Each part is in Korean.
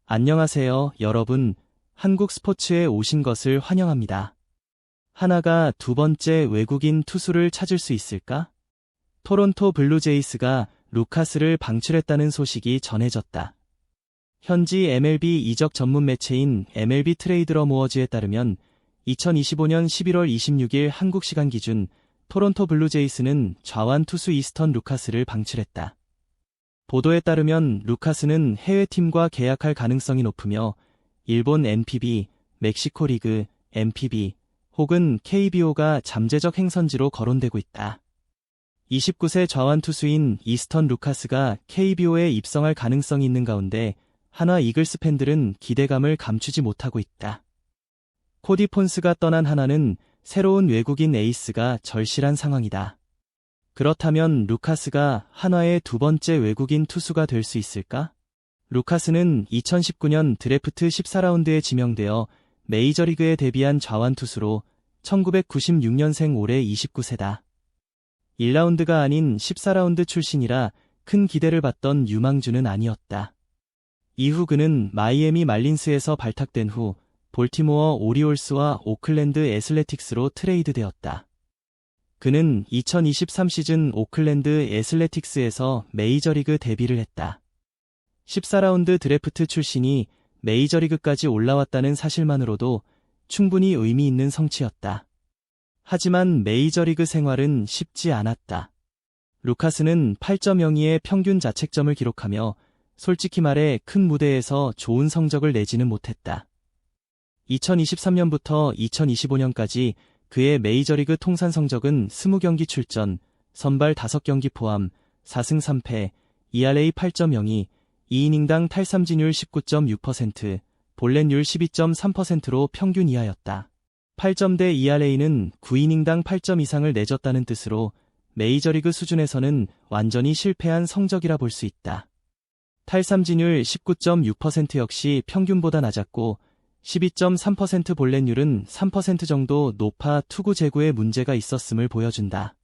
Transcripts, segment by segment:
안녕하세요, 여러분. 한국 스포츠에 오신 것을 환영합니다. 하나가 두 번째 외국인 투수를 찾을 수 있을까? 토론토 블루제이스가 루카스를 방출했다는 소식이 전해졌다. 현지 MLB 이적 전문 매체인 MLB 트레이드 러모어즈에 따르면 2025년 11월 26일 한국 시간 기준 토론토 블루제이스는 좌완 투수 이스턴 루카스를 방출했다. 보도에 따르면 루카스는 해외팀과 계약할 가능성이 높으며 일본 NPB, 멕시코 리그, NPB 혹은 KBO가 잠재적 행선지로 거론되고 있다. 29세 좌완 투수인 이스턴 루카스가 KBO에 입성할 가능성이 있는 가운데 한화 이글스 팬들은 기대감을 감추지 못하고 있다. 코디 폰스가 떠난 한화는 새로운 외국인 에이스가 절실한 상황이다. 그렇다면 루카스가 한화의 두 번째 외국인 투수가 될 수 있을까? 루카스는 2019년 드래프트 14라운드에 지명되어 메이저리그에 데뷔한 좌완 투수로 1996년생 올해 29세다. 1라운드가 아닌 14라운드 출신이라 큰 기대를 받던 유망주는 아니었다. 이후 그는 마이애미 말린스에서 발탁된 후 볼티모어 오리올스와 오클랜드 애슬레틱스로 트레이드되었다. 그는 2023 시즌 오클랜드 애슬레틱스에서 메이저리그 데뷔를 했다. 14라운드 드래프트 출신이 메이저리그까지 올라왔다는 사실만으로도 충분히 의미 있는 성취였다. 하지만 메이저리그 생활은 쉽지 않았다. 루카스는 8.02의 평균 자책점을 기록하며 솔직히 말해 큰 무대에서 좋은 성적을 내지는 못했다. 2023년부터 2025년까지 그의 메이저리그 통산 성적은 20경기 출전, 선발 5경기 포함 4승 3패, ERA 8.02, 2이닝당 탈삼진율 19.6%, 볼넷율 12.3%로 평균 이하였다. 8점대 ERA는 9이닝당 8점 이상을 내줬다는 뜻으로 메이저리그 수준에서는 완전히 실패한 성적이라 볼 수 있다. 탈삼진율 19.6% 역시 평균보다 낮았고 12.3% 볼넷율은 3% 정도 높아 투구 제구에 문제가 있었음을 보여준다.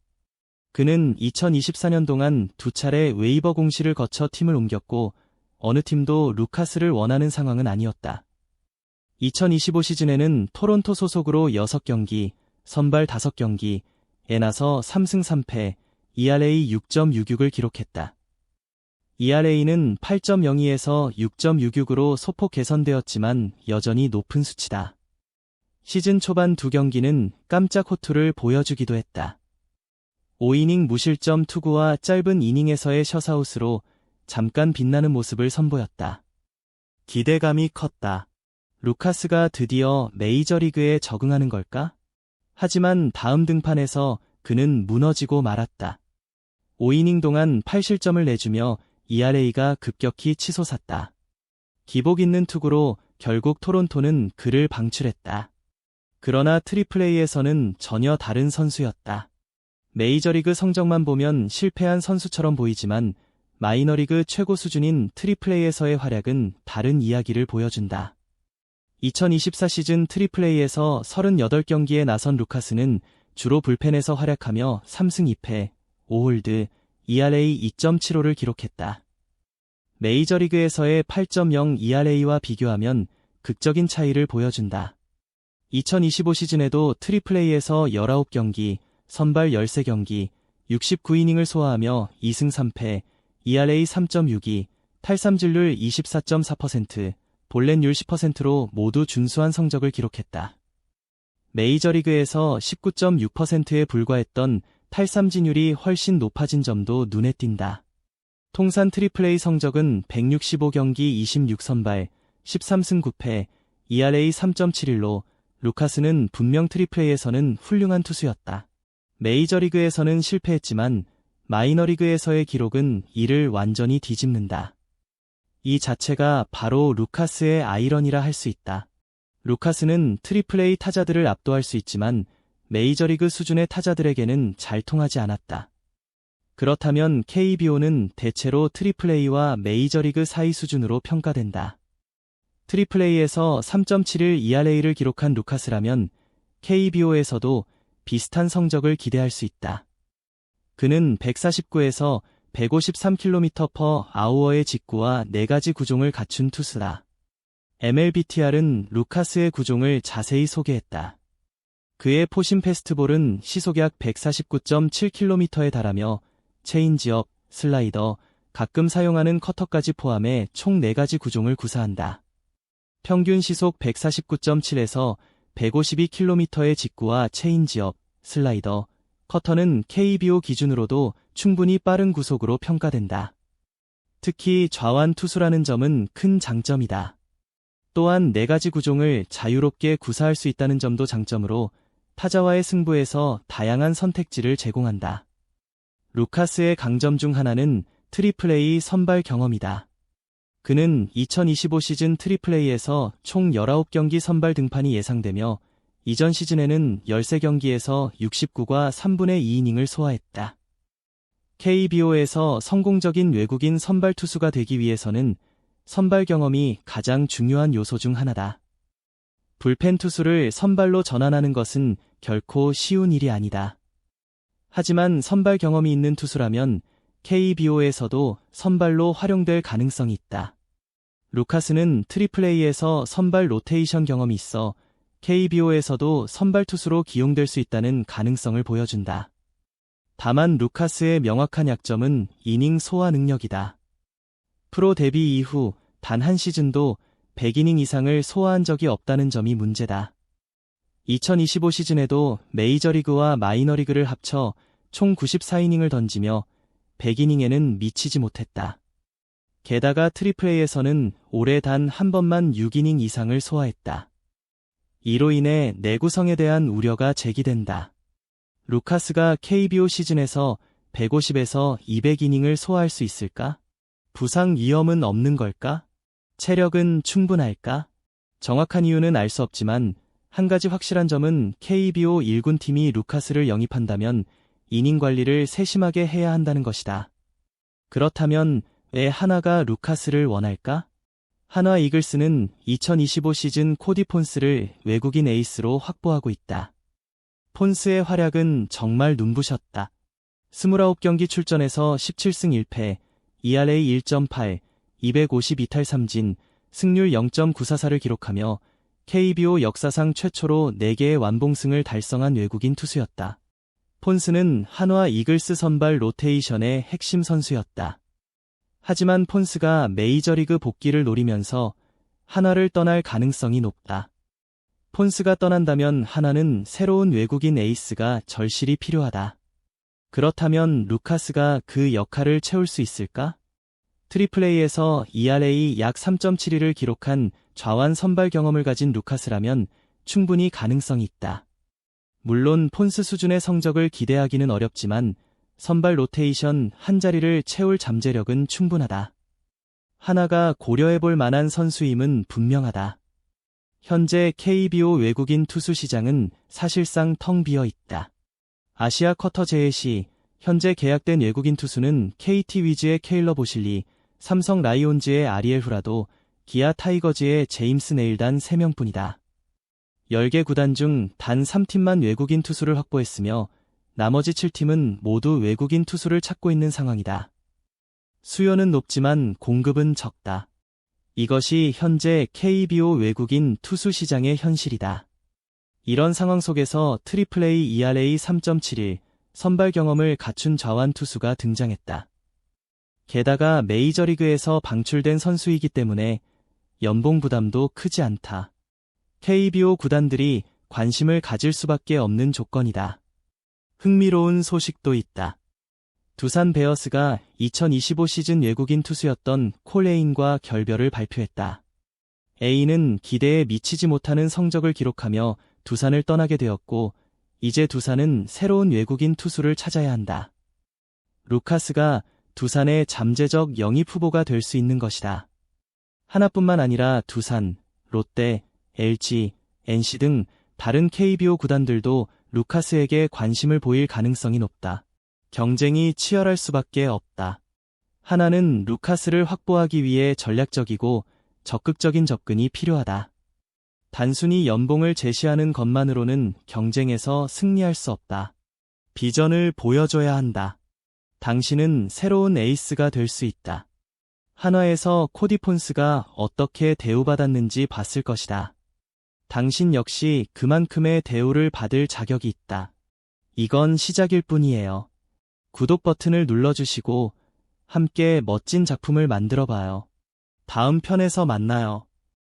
그는 2024년 동안 두 차례 웨이버 공시를 거쳐 팀을 옮겼고 어느 팀도 루카스를 원하는 상황은 아니었다. 2025 시즌에는 토론토 소속으로 6경기, 선발 5경기에 나서 3승 3패, ERA 6.66을 기록했다. ERA는 8.02에서 6.66으로 소폭 개선되었지만 여전히 높은 수치다. 시즌 초반 2경기는 깜짝 호투를 보여주기도 했다. 5이닝 무실점 투구와 짧은 이닝에서의 셧아웃으로 잠깐 빛나는 모습을 선보였다. 기대감이 컸다. 루카스가 드디어 메이저리그에 적응하는 걸까? 하지만 다음 등판에서 그는 무너지고 말았다. 5이닝 동안 8실점을 내주며 ERA가 급격히 치솟았다. 기복 있는 투구로 결국 토론토는 그를 방출했다. 그러나 트리플A에서는 전혀 다른 선수였다. 메이저리그 성적만 보면 실패한 선수처럼 보이지만 마이너리그 최고 수준인 트리플A에서의 활약은 다른 이야기를 보여준다. 2024 시즌 트리플A에서 38경기에 나선 루카스는 주로 불펜에서 활약하며 3승 2패, 5홀드, ERA 2.75를 기록했다. 메이저리그에서의 8.0 ERA와 비교하면 극적인 차이를 보여준다. 2025 시즌에도 트리플A에서 19경기, 선발 13경기, 69이닝을 소화하며 2승 3패, ERA 3.62, 탈삼진율 24.4%, 볼넷율 10%로 모두 준수한 성적을 기록했다. 메이저리그에서 19.6%에 불과했던 탈삼진율이 훨씬 높아진 점도 눈에 띈다. 통산 트리플A 성적은 165경기 26선발, 13승 9패, ERA 3.71로 루카스는 분명 트리플A에서는 훌륭한 투수였다. 메이저리그에서는 실패했지만 마이너리그에서의 기록은 이를 완전히 뒤집는다. 이 자체가 바로 루카스의 아이러니라 할 수 있다. 루카스는 트리플A 타자들을 압도할 수 있지만 메이저리그 수준의 타자들에게는 잘 통하지 않았다. 그렇다면 KBO는 대체로 트리플A와 메이저리그 사이 수준으로 평가된다. 트리플A에서 3.71 ERA를 기록한 루카스라면 KBO에서도 비슷한 성적을 기대할 수 있다. 그는 149에서 153km/h의 직구와 4가지 구종을 갖춘 투수다. MLBTR은 루카스의 구종을 자세히 소개했다. 그의 포심 패스트볼은 시속약 149.7km에 달하며 체인지업, 슬라이더, 가끔 사용하는 커터까지 포함해 총 4가지 구종을 구사한다. 평균 시속 149.7에서 152km의 직구와 체인지업, 슬라이더, 커터는 KBO 기준으로도 충분히 빠른 구속으로 평가된다. 특히 좌완 투수라는 점은 큰 장점이다. 또한 4가지 구종을 자유롭게 구사할 수 있다는 점도 장점으로 타자와의 승부에서 다양한 선택지를 제공한다. 루카스의 강점 중 하나는 트리플A 선발 경험이다. 그는 2025 시즌 트리플A에서 총 19경기 선발 등판이 예상되며 이전 시즌에는 13경기에서 69과 3분의 2이닝을 소화했다. KBO에서 성공적인 외국인 선발 투수가 되기 위해서는 선발 경험이 가장 중요한 요소 중 하나다. 불펜 투수를 선발로 전환하는 것은 결코 쉬운 일이 아니다. 하지만 선발 경험이 있는 투수라면 KBO에서도 선발로 활용될 가능성이 있다. 루카스는 트리플A에서 선발 로테이션 경험이 있어 KBO에서도 선발 투수로 기용될 수 있다는 가능성을 보여준다. 다만 루카스의 명확한 약점은 이닝 소화 능력이다. 프로 데뷔 이후 단 한 시즌도 100이닝 이상을 소화한 적이 없다는 점이 문제다. 2025 시즌에도 메이저리그와 마이너리그를 합쳐 총 94이닝을 던지며 100이닝에는 미치지 못했다. 게다가 트리플A에서는 올해 단 한 번만 6이닝 이상을 소화했다. 이로 인해 내구성에 대한 우려가 제기된다. 루카스가 KBO 시즌에서 150에서 200이닝을 소화할 수 있을까? 부상 위험은 없는 걸까? 체력은 충분할까? 정확한 이유는 알 수 없지만 한 가지 확실한 점은 KBO 1군 팀이 루카스를 영입한다면 이닝 관리를 세심하게 해야 한다는 것이다. 그렇다면 왜 하나가 루카스를 원할까? 한화 이글스는 2025 시즌 코디 폰스를 외국인 에이스로 확보하고 있다. 폰스의 활약은 정말 눈부셨다. 29경기 출전에서 17승 1패, ERA 1.8, 252탈 3진, 승률 0.944를 기록하며 KBO 역사상 최초로 4개의 완봉승을 달성한 외국인 투수였다. 폰스는 한화 이글스 선발 로테이션의 핵심 선수였다. 하지만 폰스가 메이저리그 복귀를 노리면서 한화를 떠날 가능성이 높다. 폰스가 떠난다면 한화는 새로운 외국인 에이스가 절실히 필요하다. 그렇다면 루카스가 그 역할을 채울 수 있을까? 트리플A에서 ERA 약 3.72를 기록한 좌완 선발 경험을 가진 루카스라면 충분히 가능성이 있다. 물론 폰스 수준의 성적을 기대하기는 어렵지만 선발 로테이션 한 자리를 채울 잠재력은 충분하다. 하나가 고려해볼 만한 선수임은 분명하다. 현재 KBO 외국인 투수 시장은 사실상 텅 비어 있다. 아시아 쿼터 제외 시 현재 계약된 외국인 투수는 KT 위즈의 케일러 보실리, 삼성 라이온즈의 아리엘 후라도, 기아 타이거즈의 제임스 네일 단 3명뿐이다. 10개 구단 중 단 3팀만 외국인 투수를 확보했으며 나머지 7팀은 모두 외국인 투수를 찾고 있는 상황이다. 수요는 높지만 공급은 적다. 이것이 현재 KBO 외국인 투수 시장의 현실이다. 이런 상황 속에서 트리플A ERA 3.71, 선발 경험을 갖춘 좌완 투수가 등장했다. 게다가 메이저리그에서 방출된 선수이기 때문에 연봉 부담도 크지 않다. KBO 구단들이 관심을 가질 수밖에 없는 조건이다. 흥미로운 소식도 있다. 두산 베어스가 2025 시즌 외국인 투수였던 콜 에인과 결별을 발표했다. 에인은 기대에 미치지 못하는 성적을 기록하며 두산을 떠나게 되었고 이제 두산은 새로운 외국인 투수를 찾아야 한다. 루카스가 두산의 잠재적 영입 후보가 될 수 있는 것이다. 하나뿐만 아니라 두산, 롯데, LG, NC 등 다른 KBO 구단들도 루카스에게 관심을 보일 가능성이 높다. 경쟁이 치열할 수밖에 없다. 하나는 루카스를 확보하기 위해 전략적이고 적극적인 접근이 필요하다. 단순히 연봉을 제시하는 것만으로는 경쟁에서 승리할 수 없다. 비전을 보여줘야 한다. 당신은 새로운 에이스가 될 수 있다. 한화에서 코디 폰스가 어떻게 대우받았는지 봤을 것이다. 당신 역시 그만큼의 대우를 받을 자격이 있다. 이건 시작일 뿐이에요. 구독 버튼을 눌러주시고 함께 멋진 작품을 만들어봐요. 다음 편에서 만나요.